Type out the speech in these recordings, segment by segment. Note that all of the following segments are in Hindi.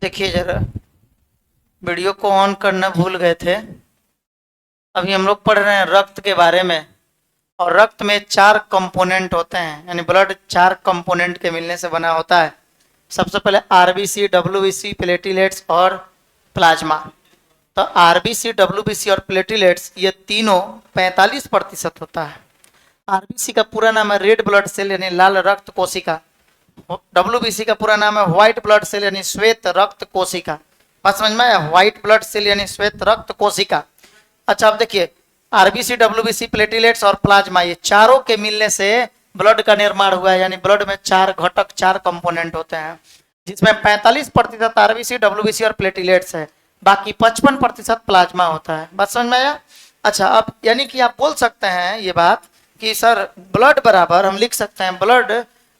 देखिए जरा, वीडियो को ऑन करना भूल गए थे। अभी हम लोग पढ़ रहे हैं रक्त के बारे में। और रक्त में 4 कंपोनेंट होते हैं, यानी ब्लड 4 कंपोनेंट के मिलने से बना होता है। सबसे पहले आरबीसी, डब्ल्यूबीसी, प्लेटिलेट्स और प्लाज्मा। तो आरबीसी, डब्ल्यूबीसी और प्लेटिलेट्स ये तीनों 45% होता है। आरबीसी का पूरा नाम है रेड ब्लड सेल यानी लाल रक्त कोशिका। डब्ल्यूबीसी का पूरा नाम है व्हाइट ब्लड सेल यानी श्वेत रक्त कोशिका। बात समझ में आया? व्हाइट ब्लड सेल यानी श्वेत रक्त कोशिका। अच्छा, अब देखिए, आरबीसी, डब्ल्यूबीसी, प्लेटिलेट्स और प्लाज्मा ये चारों के मिलने से ब्लड का निर्माण हुआ है। यानी ब्लड में 4 घटक, 4 कंपोनेंट होते हैं, जिसमें 45% आरबीसी, डब्ल्यूबीसी और प्लेटिलेट्स है। बाकी 55% प्लाज्मा होता है। बात समझ में आया? अच्छा, अब यानी कि आप बोल सकते हैं ये बात कि सर ब्लड बराबर हम लिख सकते हैं ब्लड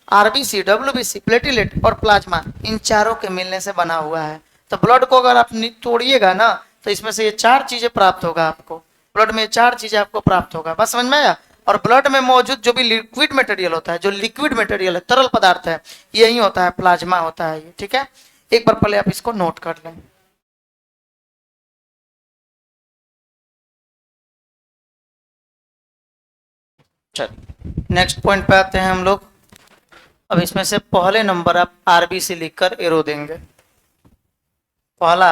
आरबीसी, डब्ल्यूबीसी, प्लेटिलेट और प्लाज्मा इन चारों के मिलने से बना हुआ है। तो ब्लड को अगर आप तोड़िएगा ना, तो इसमें से ये 4 चीजें प्राप्त होगा आपको। ब्लड में 4 चीजें आपको प्राप्त होगा। बस समझ में आया? और ब्लड में मौजूद जो भी लिक्विड मटेरियल होता है, जो लिक्विड मटेरियल है, तरल पदार्थ है, यही होता है प्लाज्मा होता है ये। ठीक है, एक बार पहले आप इसको नोट कर लें। चल, नेक्स्ट पॉइंट पे आते हैं हम लोग। अब इसमें से पहले नंबर आप आरबीसी लिखकर एरो देंगे। पहला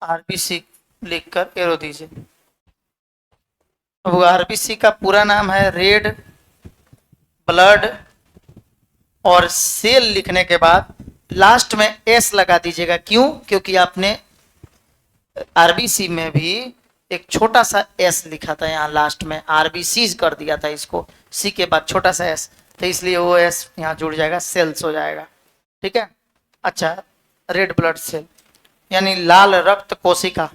आरबीसी लिखकर एरो दीजिए। अब आरबीसी का पूरा नाम है रेड ब्लड, और सेल लिखने के बाद लास्ट में एस लगा दीजिएगा। क्यों? क्योंकि आपने आरबीसी में भी एक छोटा सा एस लिखा था, यहाँ लास्ट में आरबीसी कर दिया था इसको, सी के बाद छोटा सा एस, तो इसलिए वो एस यहाँ जुड़ जाएगा, सेल्स हो जाएगा। ठीक है। अच्छा, रेड ब्लड सेल यानी लाल रक्त कोशिका,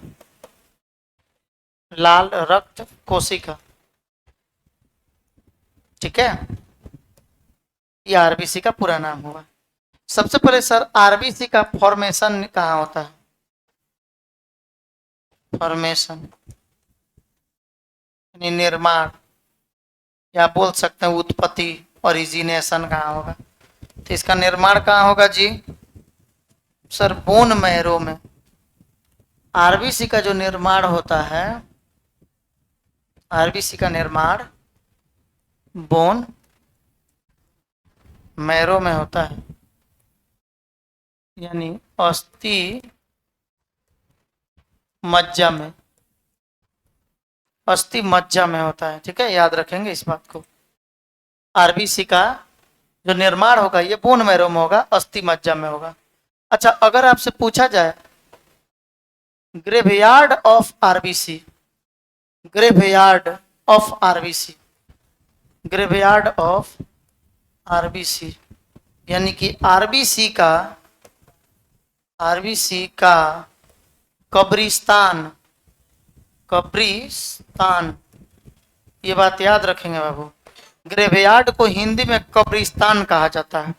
लाल रक्त कोशिका। ठीक है, ये आरबीसी का पूरा नाम हुआ। सबसे पहले सर आरबीसी का फॉर्मेशन कहाँ होता है? फॉर्मेशन यानी निर्माण, या बोल सकते हैं उत्पत्ति, ओरिजिनेशन कहाँ होगा? तो इसका निर्माण कहाँ होगा जी? सर बोन मैरो में। आरबीसी का जो निर्माण होता है, आरबीसी का निर्माण बोन मैरो में होता है, यानी अस्थि मज्जा में, अस्थि मज्जा में होता है। ठीक है, याद रखेंगे इस बात को। आरबीसी का जो निर्माण होगा ये बोन मैरो में होगा, अस्थि मज्जा में होगा। अच्छा, अगर आपसे पूछा जाए graveyard of RBC, graveyard of RBC, graveyard of RBC यानी कि आरबीसी का, आरबीसी का कब्रिस्तान, कब्रिस्तान, ये बात याद रखेंगे बाबू। ग्रेवयार्ड को हिंदी में कब्रिस्तान कहा जाता है।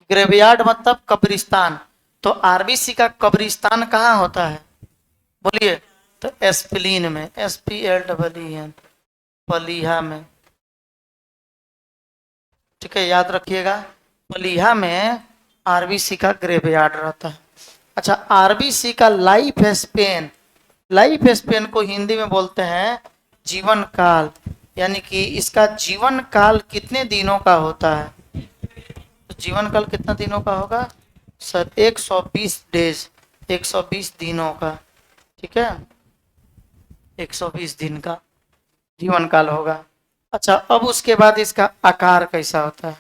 ग्रेवयार्ड मतलब कब्रिस्तान। तो आरबीसी का कब्रिस्तान कहाँ होता है? बोलिए। तो एस्प्लीन में, SPLEEN, पलीहा में। ठीक है, याद रखिएगा, पलीहा में आरबीसी का ग्रेवयार्ड रहता है। अच्छा, आरबीसी का लाइफ स्पेन, लाइफ स्पेन को हिंदी में बोलते हैं जीवन काल, यानी कि इसका जीवन काल कितने दिनों का होता है? तो जीवन काल कितना दिनों का होगा सर? 120 डेज, 120 दिनों का। ठीक है, 120 दिन का जीवन काल होगा। अच्छा, अब उसके बाद इसका आकार कैसा होता है?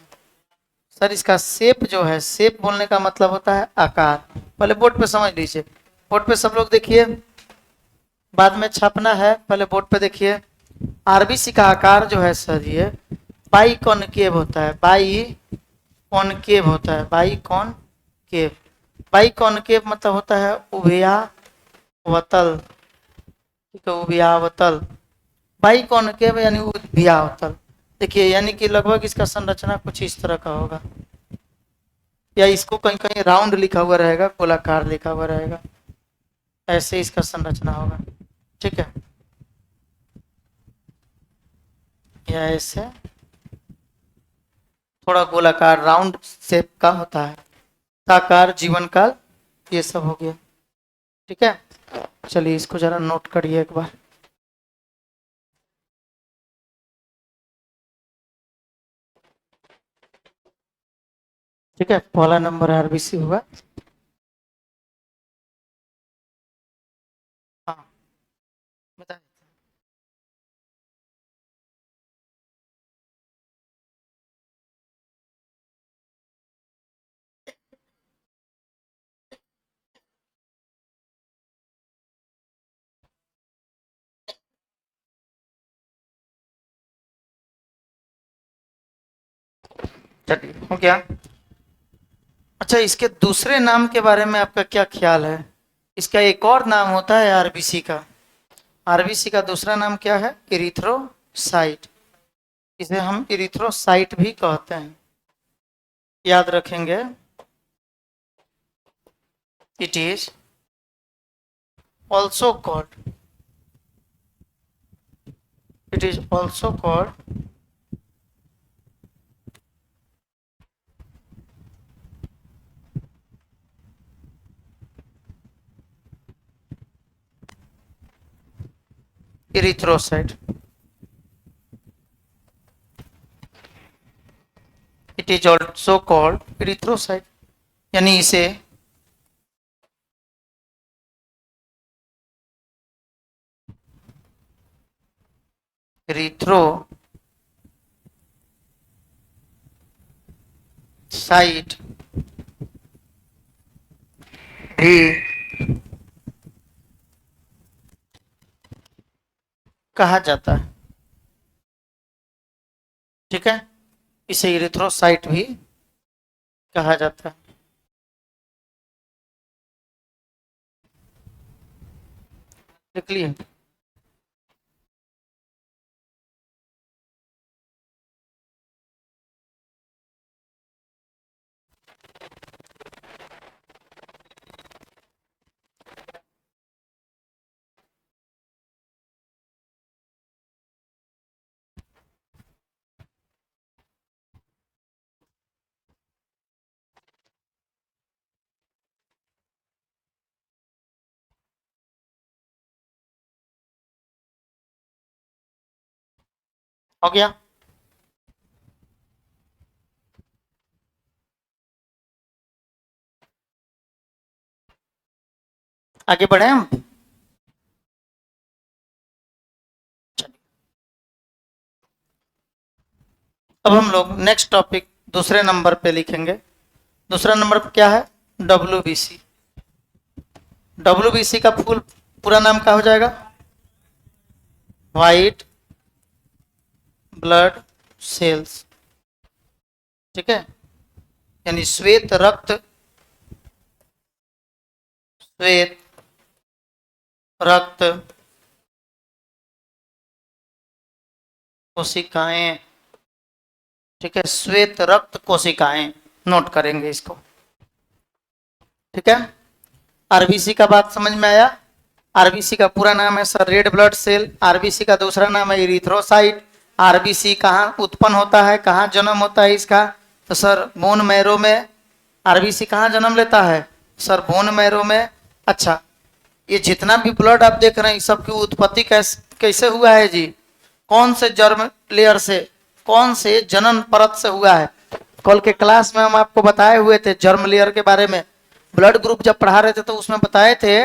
सर इसका शेप जो है, शेप बोलने का मतलब होता है आकार। पहले बोर्ड पे समझ लीजिए, बोर्ड पे सब लोग देखिए, बाद में छापना है, पहले बोर्ड पे देखिए। आरबीसी का आकार जो है सर ये बाई कॉनकेव होता है, बाई कॉनकेव होता है, बाई कॉनकेव। बाई कॉनकेव मतलब होता है उभयावतल। ठीक है, उभयावतल। बाई कॉनकेव यानी उभयावतल। देखिए, यानी कि लगभग इसका संरचना कुछ इस तरह का होगा, या इसको कहीं कहीं राउंड लिखा हुआ रहेगा, गोलाकार लिखा हुआ रहेगा, ऐसे इसका संरचना होगा। ठीक है, या ऐसे थोड़ा गोलाकार राउंड शेप का होता है। आकार जीवन काल ये सब हो गया। ठीक है, चलिए इसको जरा नोट करिए एक बार। ठीक है, पहला नंबर आरबीसी हुआ। हाँ, बताइए। चलिए हो गया। अच्छा, इसके दूसरे नाम के बारे में आपका क्या ख्याल है? इसका एक और नाम होता है आरबीसी का। आरबीसी का दूसरा नाम क्या है? इरिथ्रोसाइट। इसे हम इरिथ्रोसाइट भी कहते हैं, याद रखेंगे। It is also called, it is also called erythrocyte. It is also called erythrocyte, यानी इसे इरिथ्रोसाइट भी कहा जाता है। ठीक है, इसे इरिथ्रोसाइट भी कहा जाता है। लिख लिए? हो गया। आगे बढ़े हम। अब हम लोग नेक्स्ट टॉपिक दूसरे नंबर पे लिखेंगे। दूसरा नंबर पे क्या है? डब्ल्यूबीसी। डब्ल्यूबीसी का पूरा नाम क्या हो जाएगा? White blood cells. ठीक है, यानी श्वेत रक्त, श्वेत रक्त कोशिकाएं। ठीक है, श्वेत रक्त कोशिकाएं, नोट करेंगे इसको। ठीक है, आरबीसी का बात समझ में आया? आरबीसी का पूरा नाम है sir red blood cell. RBC का दूसरा नाम है इरिथ्रोसाइट। आरबीसी कहाँ उत्पन्न होता है, कहाँ जन्म होता है इसका? तो सर बोन मैरो में। आरबीसी कहाँ जन्म लेता है? सर बोन मैरो में। अच्छा, ये जितना भी ब्लड आप देख रहे हैं, सबकी उत्पत्ति कैसे कैसे हुआ है जी? कौन से जर्म लेयर से, कौन से जनन परत से हुआ है? कल के क्लास में हम आपको बताए हुए थे जर्म लेयर के बारे में। ब्लड ग्रुप जब पढ़ा रहे थे तो उसमें बताए थे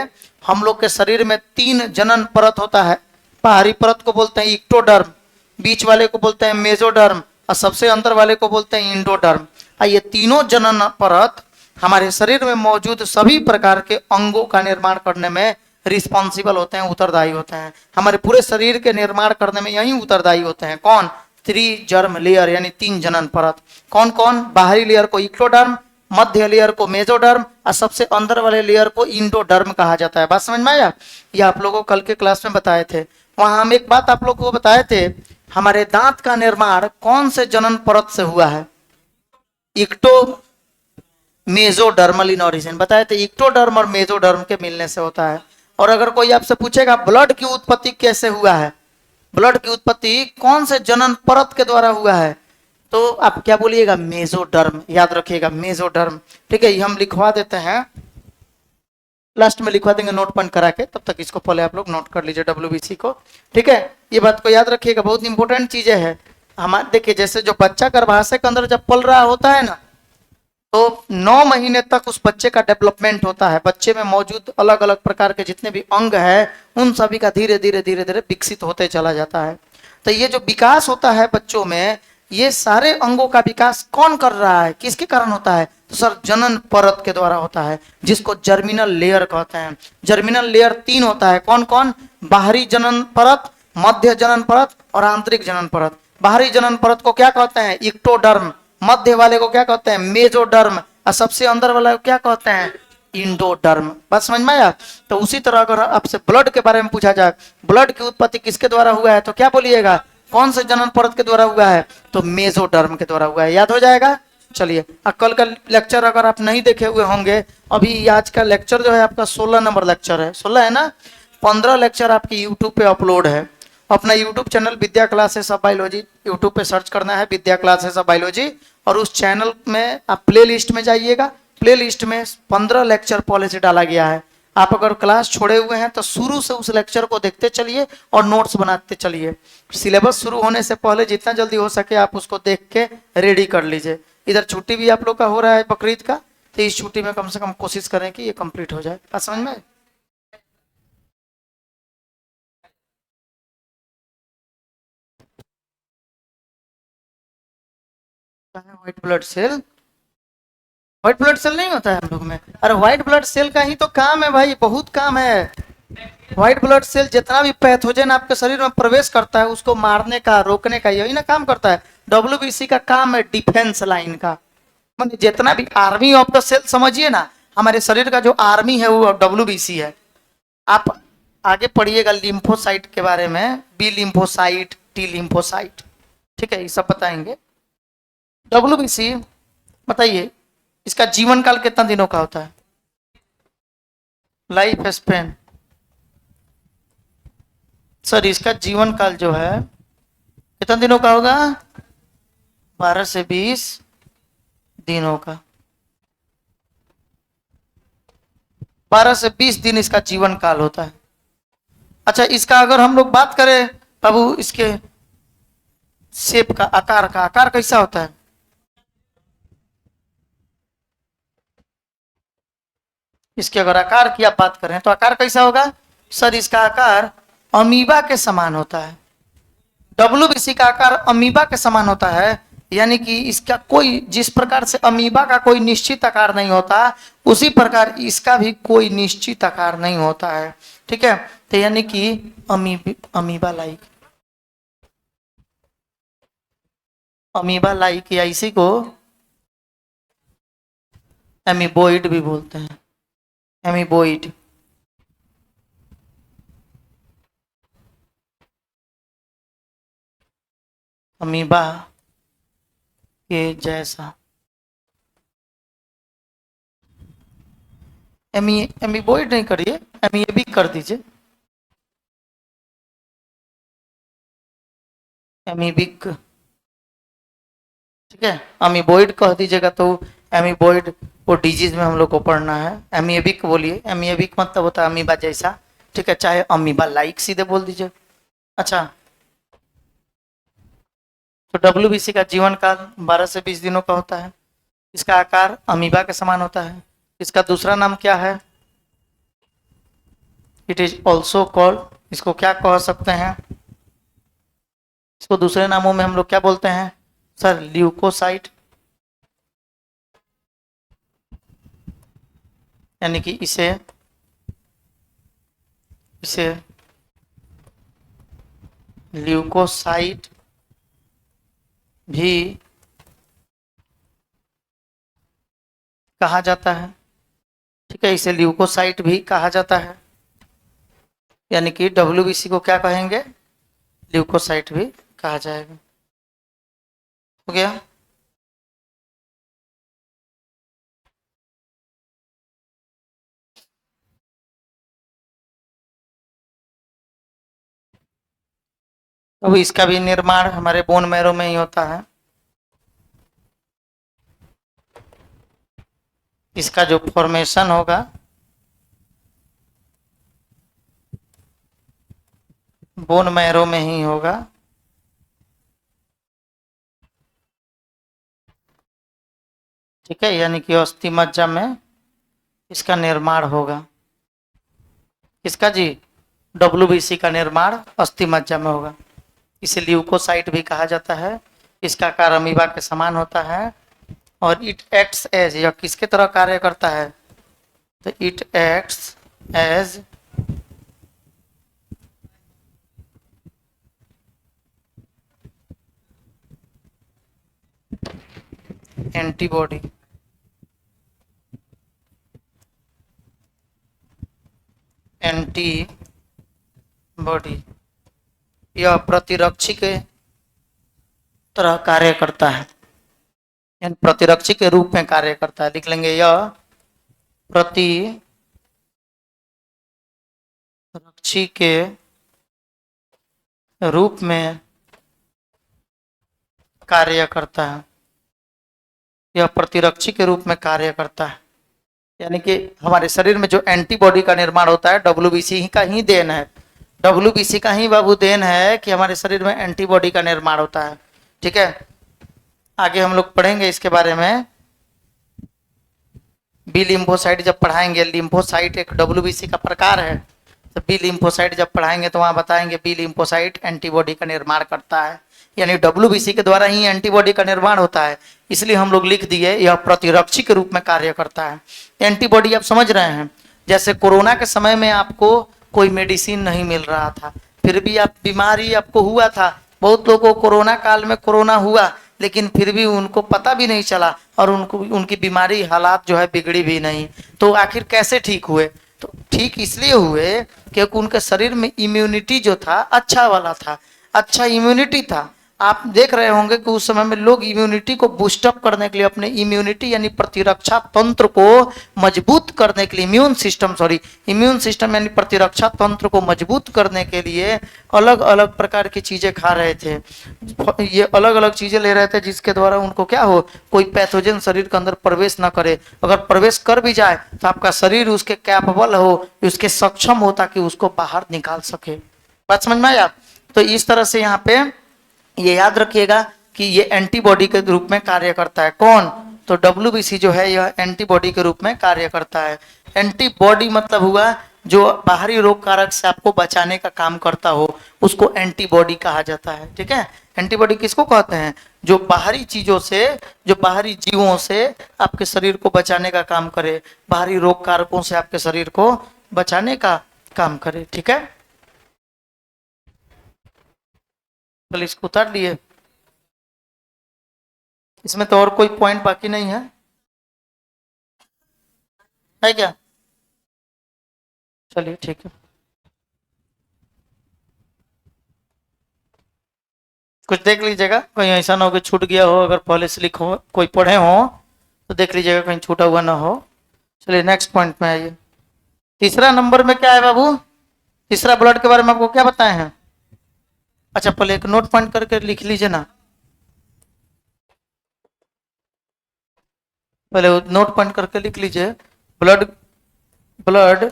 हम लोग के शरीर में 3 जनन परत होता है। बाहरी परत को बोलते हैं इक्टोडर्म, बीच वाले को बोलते हैं मेजोडर्म, और सबसे अंदर वाले को बोलते हैं इंडोडर्म। ये तीनों जनन परत हमारे शरीर में मौजूद सभी प्रकार के अंगों का निर्माण करने में रिस्पॉन्सिबल होते हैं, उत्तरदायी होते हैं। हमारे पूरे शरीर के निर्माण करने में यही उत्तरदायी होते हैं। कौन? 3 जर्म लेयर, यानी 3 जनन परत। कौन कौन? बाहरी लेयर को इक्टोडर्म, मध्य लेयर को मेजोडर्म, और सबसे अंदर वाले लेयर को इंडोडर्म कहा जाता है। बात समझ में आया? ये आप लोगों को कल के क्लास में बताए थे। वहां हम एक बात आप लोगों को बताए थे, हमारे दांत का निर्माण कौन से जनन परत से हुआ है? इक्टो मेजोडर्मल इन ऑरिजिन बताए थे। इक्टोडर्म और मेजोडर्म के मिलने से होता है। और अगर कोई आपसे पूछेगा ब्लड की उत्पत्ति कैसे हुआ है, ब्लड की उत्पत्ति कौन से जनन परत के द्वारा हुआ है, तो आप क्या बोलिएगा? मेजोडर्म। याद रखिएगा, मेजोडर्म। ठीक है, ये हम लिखवा देते हैं। लास्ट में लिखवा देंगे नोट पॉइंट करा के, तब तक इसको पहले आप लोग नोट कर लीजिए WBC को, ठीक है। ये बात को याद रखिएगा, बहुत इंपॉर्टेंट चीजें है हमारे। देखिए जैसे जो बच्चा गर्भाशय के अंदर जब पल रहा होता है ना, तो 9 महीने तक उस बच्चे का डेवलपमेंट होता है। बच्चे में मौजूद अलग अलग प्रकार के जितने भी अंग है उन सभी का धीरे धीरे धीरे धीरे विकसित होते चला जाता है। तो ये जो विकास होता है बच्चों में, ये सारे अंगों का विकास कौन कर रहा है, किसके कारण होता है? तो सर जनन परत के द्वारा होता है, जिसको जर्मिनल लेयर कहते हैं। जर्मिनल लेयर 3 होता है, कौन कौन? बाहरी जनन परत, मध्य जनन परत और आंतरिक जनन परत। बाहरी जनन परत को क्या कहते हैं? इक्टोडर्म। मध्य वाले को क्या कहते हैं? मेजोडर्म। और सबसे अंदर वाला को क्या कहते हैं? इंडोडर्म। बात समझ में आया? तो उसी तरह अगर आपसे ब्लड के बारे में पूछा जाए, ब्लड की उत्पत्ति किसके द्वारा हुआ है, तो क्या बोलिएगा? कौन से जनन परत के द्वारा हुआ है? तो मेसोडर्म के द्वारा हुआ है। याद हो जाएगा। चलिए, कल का लेक्चर अगर आप नहीं देखे हुए होंगे, अभी आज का लेक्चर जो है आपका 16 नंबर लेक्चर है, 16 है ना। 15 लेक्चर आपकी यूट्यूब पे अपलोड है। अपना YouTube channel Vidya classes of biology, YouTube पे सर्च करना है विद्या क्लासेस ऑफ बायोलॉजी, और उस चैनल में आप प्ले लिस्ट में जाइएगा। प्ले लिस्ट में 15 लेक्चर पहले से डाला गया है। आप अगर क्लास छोड़े हुए हैं तो शुरू से उस लेक्चर को देखते चलिए और नोट्स बनाते चलिए। सिलेबस शुरू होने से पहले जितना जल्दी हो सके आप उसको देख के रेडी कर लीजिए। इधर छुट्टी भी आप लोग का हो रहा है बकरीद का, तो इस छुट्टी में कम से कम कोशिश करें कि ये कंप्लीट हो जाए। बात समझ में? White blood cell, white blood cell नहीं होता है हम लोग में। अरे व्हाइट ब्लड सेल का ही तो काम है भाई, बहुत काम है। व्हाइट ब्लड सेल जितना भी पैथोजन आपके शरीर में प्रवेश करता है उसको मारने का, रोकने का, यही ना काम करता है। WBC का काम है डिफेंस लाइन का। मतलब जितना भी आर्मी ऑफ द सेल समझिए ना, हमारे शरीर का जो आर्मी है वो WBC है। आप आगे पढ़िएगा लिम्फोसाइट के बारे में, बी लिम्फोसाइट, टी लिम्फोसाइट, ठीक है, ये सब बताएंगे। WBC बताइए इसका जीवन काल कितना दिनों का होता है? लाइफ स्पेन, सर इसका जीवन काल जो है कितना दिनों का होगा? 12 से 20 दिनों का। 12 से 20 दिन इसका जीवन काल होता है। अच्छा, इसका अगर हम लोग बात करें बाबू, इसके शेप का, आकार का, आकार कैसा होता है? इसके अगर आकार की आप बात करें तो आकार कैसा होगा? सर इसका आकार अमीबा के समान होता है। WBC का आकार अमीबा के समान होता है, यानी कि इसका कोई, जिस प्रकार से अमीबा का कोई निश्चित आकार नहीं होता, उसी प्रकार इसका भी कोई निश्चित आकार नहीं होता है, ठीक है। तो यानी कि अमीबा लाइक, अमीबा लाइक या इसी को एमीबोइड भी बोलते हैं, एमीबोइड। अमीबा के जैसा, एमीबोइड नहीं करिए, एमीबिक कर दीजिए, एमीबिक, ठीक है। अमीबोइड कह दीजिएगा तो एमीबोइड वो डिजीज में हम लोग को पढ़ना है। एमीबिक बोलिए, एमीबिक मतलब होता है अमीबा जैसा, ठीक है, चाहे अमीबा लाइक सीधे बोल दीजिए। अच्छा, तो WBC का जीवन काल 12 से 20 दिनों का होता है। इसका आकार अमीबा के समान होता है। इसका दूसरा नाम क्या है? इट इज ऑल्सो कॉल्ड, इसको क्या कह सकते हैं? इसको दूसरे नामों में हम लोग क्या बोलते हैं सर? ल्यूकोसाइट, यानी कि इसे ल्यूकोसाइट भी कहा जाता है, ठीक है, इसे ल्यूकोसाइट भी कहा जाता है। यानी कि WBC को क्या कहेंगे? ल्यूकोसाइट भी कहा जाएगा। हो गया? अब इसका भी निर्माण हमारे बोन मैरो में ही होता है। इसका जो फॉर्मेशन होगा बोन मैरो में ही होगा। ठीक है, यानी कि अस्थि मज्जा में इसका निर्माण होगा। किसका जी? डब्ल्यूबीसी का निर्माण अस्थि मज्जा में होगा। इसे ल्यूकोसाइट भी कहा जाता है। इसका आकार अमीबा के समान होता है और इट एक्ट्स एज, यह किसके तरह कार्य करता है? तो it acts as antibody. Antibody, यह प्रतिरक्षी के तरह कार्य करता है, यानी प्रतिरक्षी के रूप में कार्य करता है। लिख लेंगे, यह प्रतिरक्षी के रूप में कार्य करता है। यह प्रतिरक्षी के रूप में कार्य करता है, यानी कि हमारे शरीर में जो एंटीबॉडी का निर्माण होता है डब्ल्यूबीसी का ही देन है। डब्ल्यूबीसी का ही बाबू देन है कि हमारे शरीर में एंटीबॉडी का निर्माण होता है। ठीक है, आगे हम लोग पढ़ेंगे इसके बारे में। बी लिम्फोसाइट जब पढ़ाएंगे, लिम्फोसाइट एक डब्ल्यूबीसी का प्रकार है, तो बी लिम्फोसाइट जब पढ़ाएंगे तो वहां बताएंगे बी लिम्फोसाइट एंटीबॉडी का निर्माण करता है, यानी डब्ल्यूबीसी के द्वारा ही एंटीबॉडी का निर्माण होता है। इसलिए हम लोग लिख दिए यह प्रतिरक्षी के रूप में कार्य करता है। एंटीबॉडी आप समझ रहे हैं, जैसे कोरोना के समय में आपको कोई मेडिसिन नहीं मिल रहा था, फिर भी आप बीमारी आपको हुआ था। बहुत लोगों को कोरोना काल में कोरोना हुआ, लेकिन फिर भी उनको पता भी नहीं चला और उनको उनकी बीमारी हालात जो है बिगड़ी भी नहीं। तो आखिर कैसे ठीक हुए? तो ठीक इसलिए हुए क्योंकि उनके शरीर में इम्यूनिटी जो था अच्छा वाला था, अच्छा इम्यूनिटी था। आप देख रहे होंगे कि उस समय में लोग इम्यूनिटी को बूस्टअप करने के लिए, अपने इम्यूनिटी यानी प्रतिरक्षा तंत्र को मजबूत करने के लिए, इम्यून सिस्टम यानी प्रतिरक्षा तंत्र को मजबूत करने के लिए अलग अलग प्रकार की चीजें खा रहे थे। ये अलग अलग चीजें ले रहे थे जिसके द्वारा उनको क्या हो, कोई पैथोजन शरीर के अंदर प्रवेश ना करे। अगर प्रवेश कर भी जाए तो आपका शरीर उसके कैपेबल हो, उसके सक्षम हो ताकि उसको बाहर निकाल सके। बात समझ में आया? तो इस तरह से यहाँ पे ये याद रखिएगा कि ये एंटीबॉडी के रूप में कार्य करता है। कौन? तो डब्ल्यूबीसी जो है यह एंटीबॉडी के रूप में कार्य करता है। एंटीबॉडी मतलब हुआ जो बाहरी रोग कारक से आपको बचाने का काम करता हो, उसको एंटीबॉडी कहा जाता है। ठीक है, एंटीबॉडी किसको कहते हैं? जो बाहरी चीजों से, जो बाहरी जीवों से आपके शरीर को बचाने का काम करे, बाहरी रोग कारकों से आपके शरीर को बचाने का काम करे। ठीक है, चलिए इसको उतार लिए। इसमें तो और कोई पॉइंट बाकी नहीं है क्या? चलिए ठीक है, कुछ देख लीजिएगा, कहीं ऐसा ना हो कि छूट गया हो। अगर पहले से लिखो कोई पढ़े हो तो देख लीजिएगा कहीं छूटा हुआ ना हो। चलिए नेक्स्ट पॉइंट में आइए। तीसरा नंबर में क्या है बाबू? तीसरा ब्लड के बारे में आपको क्या बताए हैं? अच्छा, पहले एक नोट पॉइंट करके लिख लीजिए ना, पहले नोट पॉइंट करके लिख लीजिए। ब्लड ब्लड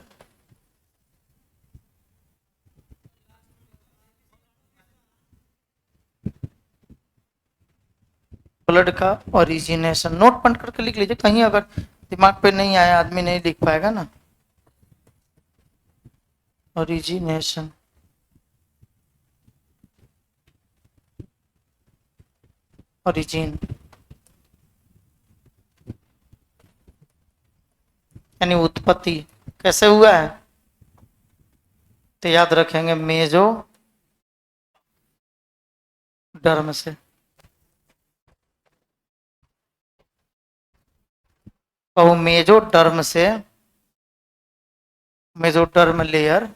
ब्लड का ओरिजिनेशन नोट पॉइंट करके लिख लीजिए। कहीं अगर दिमाग पे नहीं आया, आदमी नहीं लिख पाएगा ना। ओरिजिनेशन, ओरिजिन यानी उत्पत्ति कैसे हुआ है, तो याद रखेंगे मेजो डर्म से। और मेजोडर्म से, मेजोडर्म लेयर,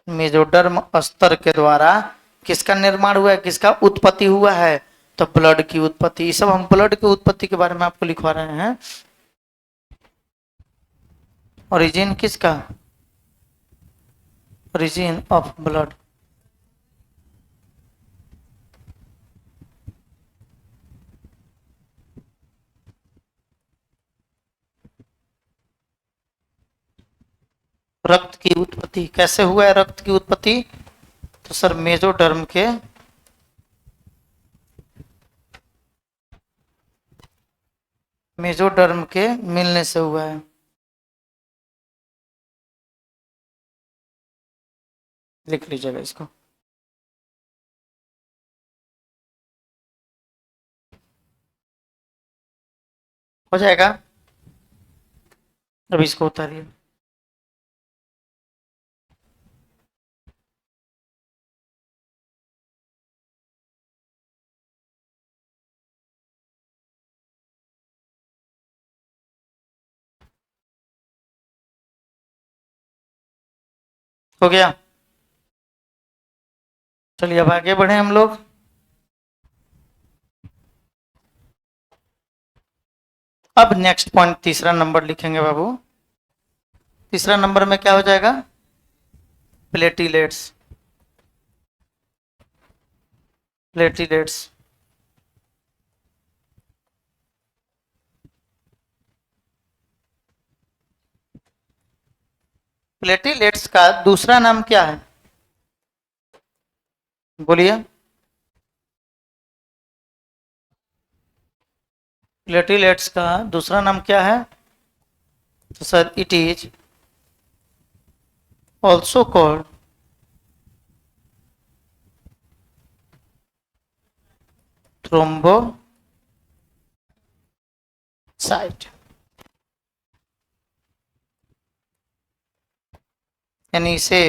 मेजोडर्म स्तर के द्वारा किसका निर्माण हुआ है, किसका उत्पत्ति हुआ है? तो ब्लड की उत्पत्ति। सब हम ब्लड की उत्पत्ति के बारे में आपको लिखवा रहे हैं। ओरिजिन किसका? Origin of blood. रक्त की उत्पत्ति कैसे हुआ है? रक्त की उत्पत्ति तो सर मेजोडर्म के मिलने से हुआ है। लिख लीजिएगा इसको। हो जाएगा। अब इसको उतारिए। हो गया। चलिए अब आगे बढ़े हम लोग। अब नेक्स्ट पॉइंट तीसरा नंबर लिखेंगे बाबू। तीसरा नंबर में क्या हो जाएगा? प्लेटिलेट्स। प्लेटिलेट्स प्लेटिलेट्स का दूसरा नाम क्या है? बोलिए। प्लेटिलेट्स का दूसरा नाम क्या है? तो sir it is also called thrombocyte, यानी इसे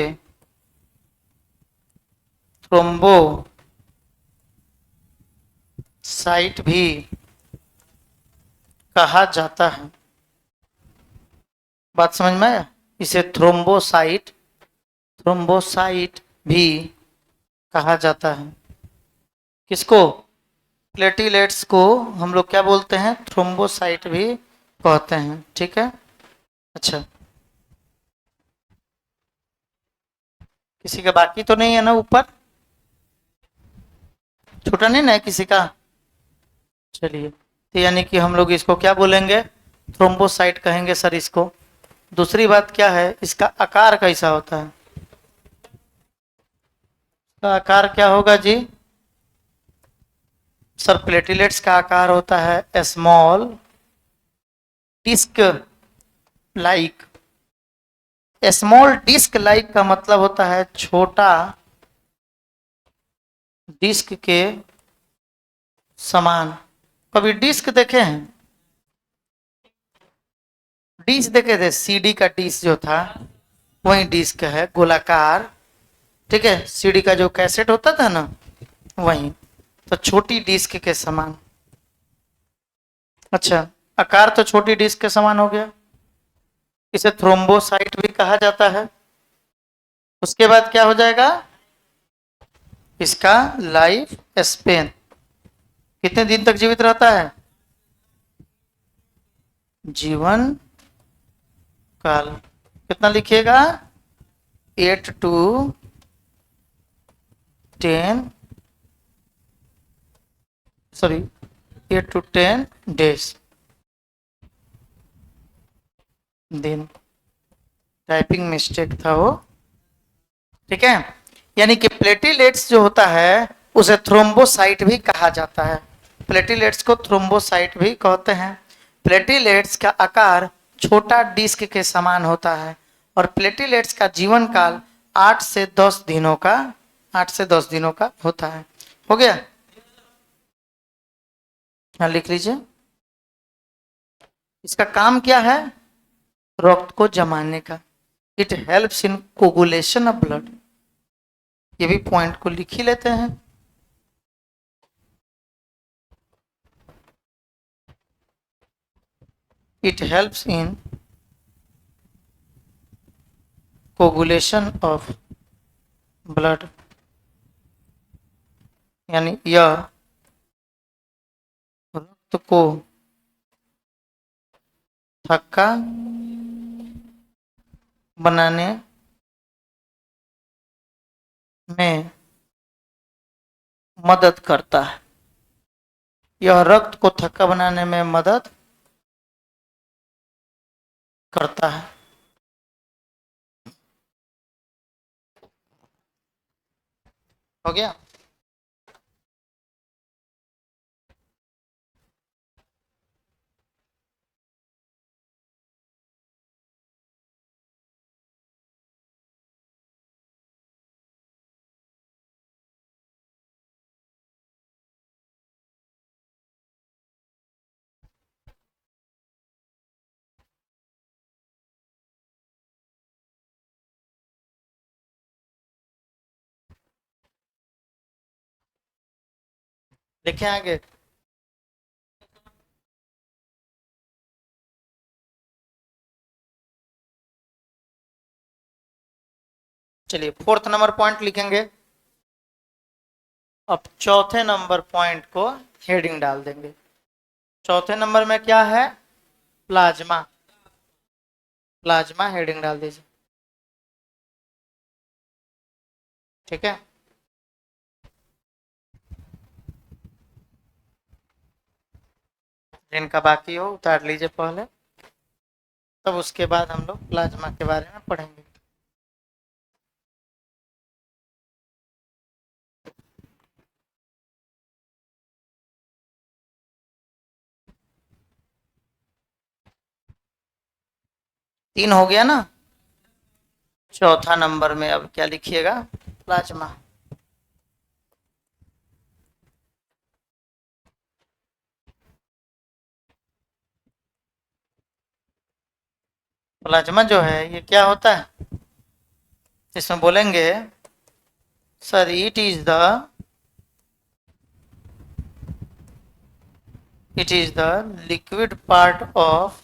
थ्रोम्बोसाइट भी कहा जाता है। बात समझ में आया? इसे थ्रोम्बोसाइट भी कहा जाता है। किसको? प्लेटिलेट्स को हम लोग क्या बोलते हैं? थ्रोम्बोसाइट भी कहते हैं। ठीक है। अच्छा, किसी का बाकी तो नहीं है ना? ऊपर छूटा नहीं ना है किसी का? चलिए, तो यानी कि हम लोग इसको क्या बोलेंगे? थ्रोम्बोसाइट कहेंगे सर इसको। दूसरी बात क्या है, इसका आकार कैसा होता है? इसका आकार क्या होगा जी? सर प्लेटिलेट्स का आकार होता है small disc like. Small disc like का मतलब होता है छोटा डिस्क के समान। कभी डिस्क देखे हैं? डिस्क देखे थे? सीडी का डिस्क जो था वही डिस्क है, गोलाकार। ठीक है, सीडी का जो कैसेट होता था ना, वही। तो छोटी डिस्क के समान। अच्छा, आकार तो छोटी डिस्क के समान हो गया। इसे थ्रोम्बोसाइट भी कहा जाता है। उसके बाद क्या हो जाएगा? इसका लाइफ स्पेन कितने दिन तक जीवित रहता है? जीवन काल कितना लिखिएगा? 8 to 10, सॉरी 8 to 10 डेज, दिन। टाइपिंग मिस्टेक था वो। ठीक है, यानी कि प्लेटिलेट्स जो होता है उसे थ्रोम्बोसाइट भी कहा जाता है। प्लेटिलेट्स को थ्रोम्बोसाइट भी कहते हैं। प्लेटिलेट्स का आकार छोटा डिस्क के समान होता है और प्लेटिलेट्स का जीवन काल 8 से 10 दिनों का होता है। हो गया? हाँ, लिख लीजिए। इसका काम क्या है? रक्त को जमाने का। It helps in coagulation of blood. ये भी पॉइंट को लिख ही लेते हैं। It helps in coagulation of blood, यानी यह रक्त को थक्का बनाने में मदद करता है। यह रक्त को थक्का बनाने में मदद करता है। हो गया। लिखे आगे। चलिए फोर्थ नंबर पॉइंट लिखेंगे। अब चौथे नंबर पॉइंट को हेडिंग डाल देंगे। चौथे नंबर में क्या है? प्लाज्मा। प्लाज्मा हेडिंग डाल दीजिए। ठीक है। जिनका बाकी हो उतार लीजिए पहले, तब उसके बाद हम लोग प्लाज्मा के बारे में पढ़ेंगे। तीन हो गया ना। चौथा नंबर में अब क्या लिखिएगा? प्लाज्मा। प्लाज्मा जो है ये क्या होता है? इसमें बोलेंगे sir it is the liquid part of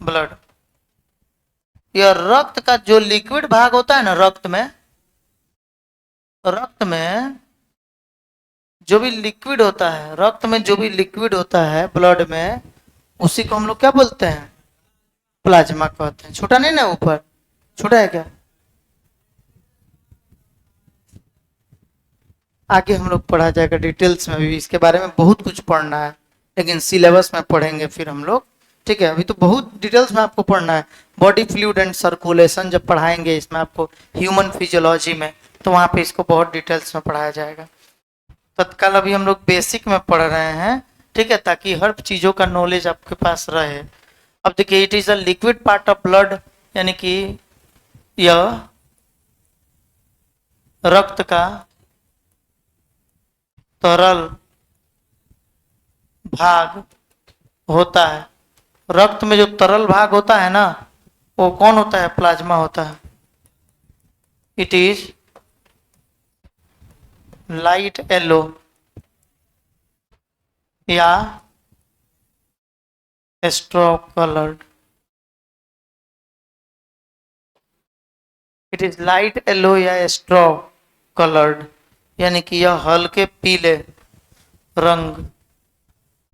blood। यह रक्त का जो लिक्विड भाग होता है ना, रक्त में जो भी लिक्विड होता है, रक्त में जो भी लिक्विड होता है ब्लड में, उसी को हम लोग क्या बोलते हैं? प्लाज्मा कहते हैं। छोटा नहीं ना ऊपर? छोटा है क्या? आगे हम लोग पढ़ा जाएगा डिटेल्स में, भी इसके बारे में बहुत कुछ पढ़ना है, लेकिन सिलेबस में पढ़ेंगे फिर हम लोग। ठीक है, अभी तो बहुत डिटेल्स में आपको पढ़ना है। बॉडी फ्लूइड एंड सर्कुलेशन जब पढ़ाएंगे इसमें आपको ह्यूमन फिजियोलॉजी में, तो वहाँ पे इसको बहुत डिटेल्स में पढ़ाया जाएगा। तत्काल अभी हम लोग बेसिक में पढ़ रहे हैं, ठीक है, ताकि हर चीज़ों का नॉलेज आपके पास रहे। अब देखिए, it is a liquid part of blood, यानी कि यह रक्त का तरल भाग होता है। रक्त में जो तरल भाग होता है ना, वो कौन होता है? प्लाज्मा होता है। इट इज लाइट येलो या straw coloured. It is light yellow या स्ट्रॉ कलर्ड, यानी कि यह हल्के पीले रंग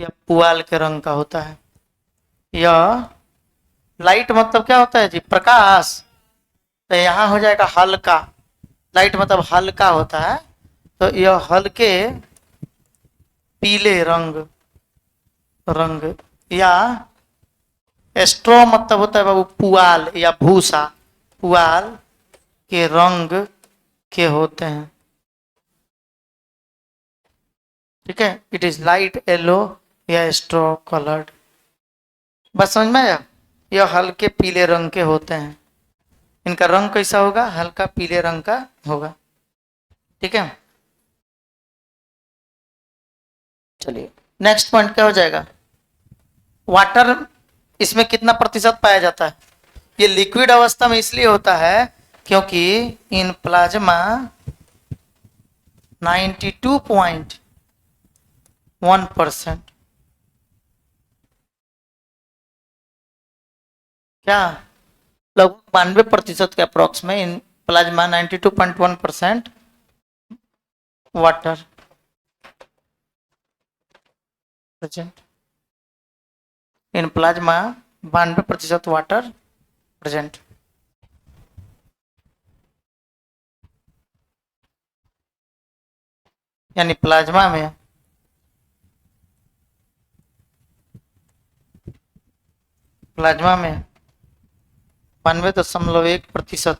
या पुआल के रंग का होता है। यह लाइट मतलब क्या होता है जी? प्रकाश। तो यहाँ हो जाएगा हल्का। लाइट मतलब हल्का होता है, तो यह हल्के पीले रंग या स्ट्रॉ मतलब होता है बाबू पुआल या भूसा, पुआल के रंग के होते हैं। ठीक है, इट इज लाइट येलो या स्ट्रॉ कलर्ड। बस समझ में आया? यह हल्के पीले रंग के होते हैं। इनका रंग कैसा होगा? हल्का पीले रंग का होगा। ठीक है, चलिए नेक्स्ट पॉइंट क्या हो जाएगा? वाटर इसमें कितना प्रतिशत पाया जाता है? ये लिक्विड अवस्था में इसलिए होता है क्योंकि इन प्लाज्मा 92.1%, क्या लगभग 92% के अप्रोक्स में in plasma 92.1% water present. In plasma 92% water present. यानी प्लाज्मा में 92.1%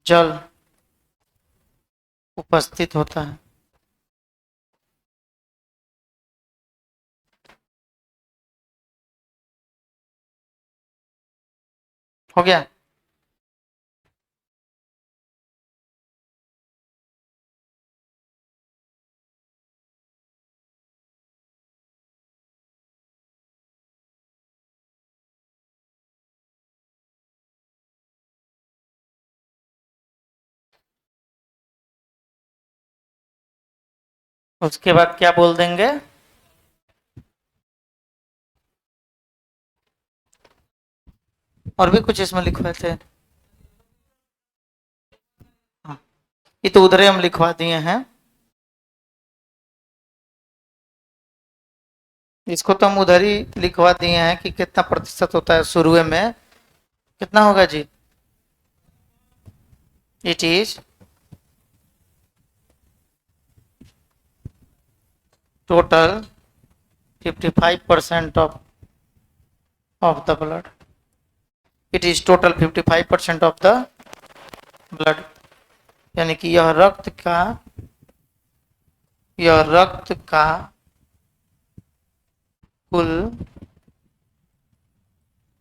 जल उपस्थित होता है। हो गया। उसके बाद क्या बोल देंगे? और भी कुछ इसमें लिखवाए थे। हाँ, ये तो उधर ही हम लिखवा दिए हैं। इसको तो हम उधर ही लिखवा दिए हैं कि कितना प्रतिशत होता है शुरू में। कितना होगा जी? It is total 55% of the blood. It is total 55% of the blood। यानी कि यह रक्त का कुल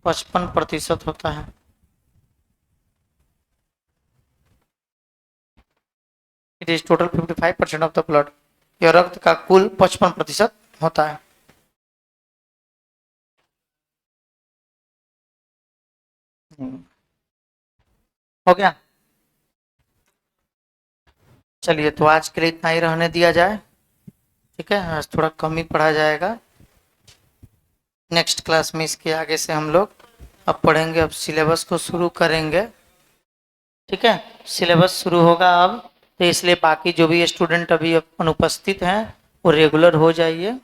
55% होता है। It is total 55% of the blood. यह रक्त का कुल 55% होता है। हो गया। चलिए तो आज के लिए इतना ही रहने दिया जाए। ठीक है, आज थोड़ा कम ही पढ़ा जाएगा। नेक्स्ट क्लास में इसके आगे से हम लोग अब पढ़ेंगे, अब सिलेबस को शुरू करेंगे। ठीक है, सिलेबस शुरू होगा अब, तो इसलिए बाकी जो भी स्टूडेंट अभी अनुपस्थित हैं वो रेगुलर हो जाइए।